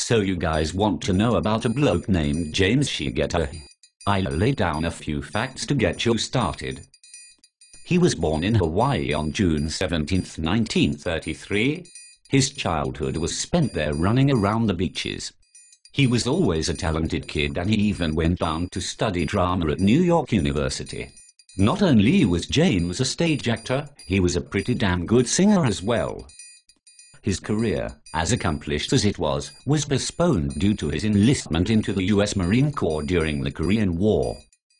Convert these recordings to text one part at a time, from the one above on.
So you guys want to know about a bloke named James Shigeta? I'll lay down a few facts to get you started. He was born in Hawaii on June 17, 1933. His childhood was spent there running around the beaches. He was always a talented kid, and he even went on to study drama at New York University. Not only was James a stage actor, he was a pretty damn good singer as well. His career, as accomplished as it was postponed due to his enlistment into the U.S. Marine Corps during the Korean War.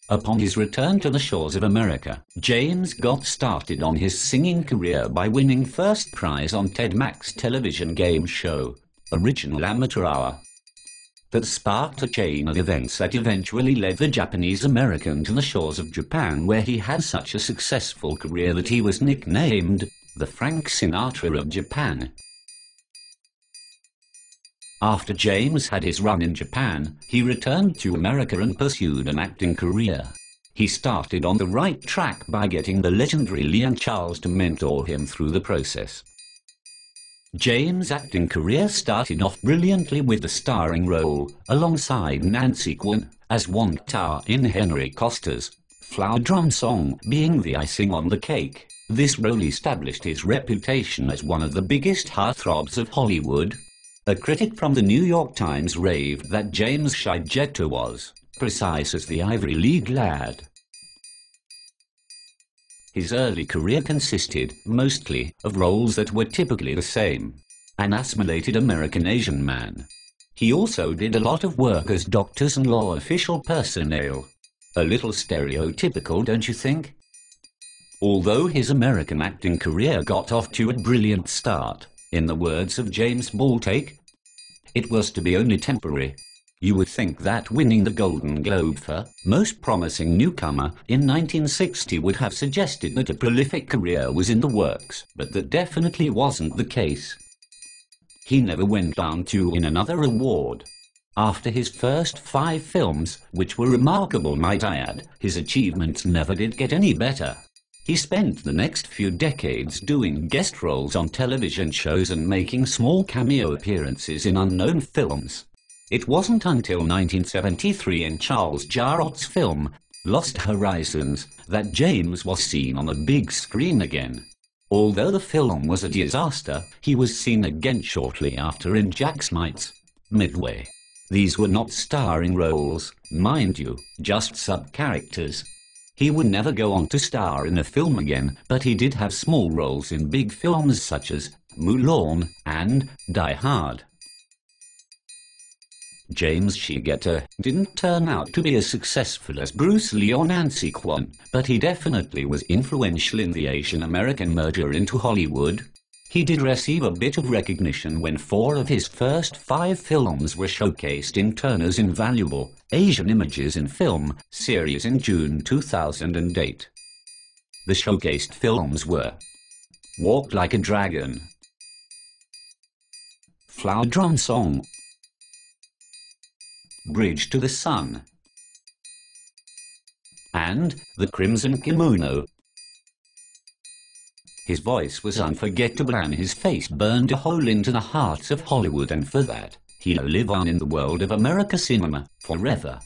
Upon his return to the shores of America, James got started on his singing career by winning first prize on Ted Mack's television game show, Original Amateur Hour. That sparked a chain of events that eventually led the Japanese American to the shores of Japan, where he had such a successful career that he was nicknamed the Frank Sinatra of Japan. After James had his run in Japan, he returned to America and pursued an acting career. He started on the right track by getting the legendary Leon Charles to mentor him through the process. James' acting career started off brilliantly with the starring role, alongside Nancy Quinn, as Wong-Ta in Henry Costa's Flower Drum Song, being the icing on the cake. This role established his reputation as one of the biggest heartthrobs of Hollywood. A critic from the New York Times raved that James Shigeta was precise as the Ivy League lad. His early career consisted, mostly, of roles that were typically the same. An assimilated American Asian man. He also did a lot of work as doctors and law official personnel. A little stereotypical, don't you think? Although his American acting career got off to a brilliant start, in the words of James Baldwin, it was to be only temporary. You would think that winning the Golden Globe for Most Promising Newcomer in 1960 would have suggested that a prolific career was in the works, but that definitely wasn't the case. He never went on to win another award. After his first 5 films, which were remarkable might I add, his achievements never did get any better. He spent the next few decades doing guest roles on television shows and making small cameo appearances in unknown films. It wasn't until 1973 in Charles Jarrot's film, Lost Horizons, that James was seen on a big screen again. Although the film was a disaster, he was seen again shortly after in Jack Smite's Midway. These were not starring roles, mind you, just sub-characters. He would never go on to star in a film again, but he did have small roles in big films such as Mulan and Die Hard. James Shigeta didn't turn out to be as successful as Bruce Lee or Nancy Quinn, but he definitely was influential in the Asian-American merger into Hollywood. He did receive a bit of recognition when 4 of his first 5 films were showcased in Turner's invaluable Asian Images in Film series in June 2008. The showcased films were Walk Like a Dragon, Flower Drum Song, Bridge to the Sun, and The Crimson Kimono. His voice was unforgettable and his face burned a hole into the hearts of Hollywood, and for that, he'll live on in the world of America cinema forever.